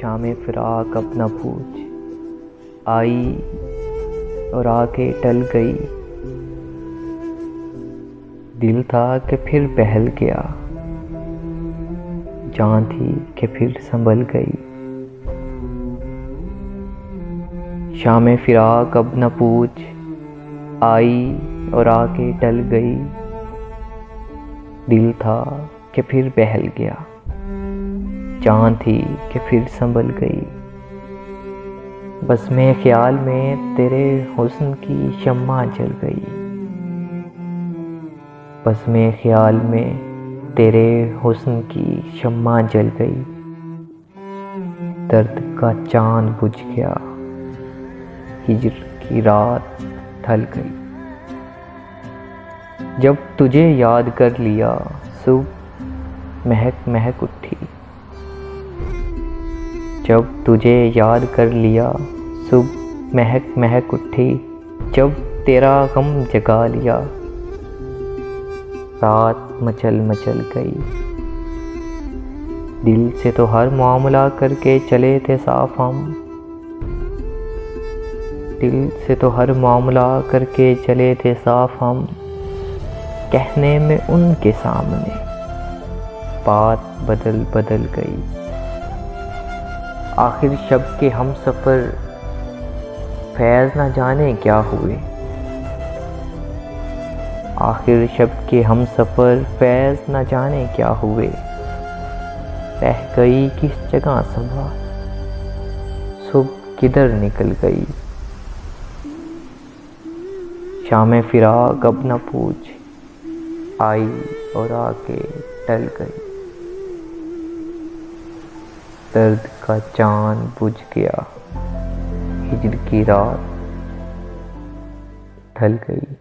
شام فراق اب نہ پوچھ، آئی اور آ کے ٹل گئی۔ دل تھا کہ پھر بہل گیا، جان تھی کہ پھر سنبھل گئی۔ شام فراق اب نہ پوچھ، آئی اور آ کے ٹل گئی۔ دل تھا کہ پھر بہل گیا، جان تھی کہ پھر سنبھل گئی۔ بس میں خیال میں تیرے حسن کی شمع جل گئی، بس میں خیال میں تیرے حسن کی شمع جل گئی۔ درد کا چاند بجھ گیا، ہجر کی رات ڈھل گئی۔ جب تجھے یاد کر لیا صبح مہک مہک اٹھی، جب تجھے یاد کر لیا صبح مہک مہک اٹھی۔ جب تیرا غم جگا لیا رات مچل مچل گئی۔ دل سے تو ہر معاملہ کر کے چلے تھے صاف ہم، دل سے تو ہر معاملہ کر کے چلے تھے صاف ہم۔ کہنے میں ان کے سامنے بات بدل بدل گئی۔ آخر شب کے ہم سفر فیض نہ جانے کیا ہوئے، آخر شب کے ہم سفر فیض نہ جانے کیا ہوئے۔ رہ گئی کس جگہ صبح، صبح کدھر نکل گئی۔ شام فراق اب نہ پوچھ، آئی اور آ کے ٹل گئی۔ درد کا چاند بجھ گیا، ہجر کی رات ڈھل گئی۔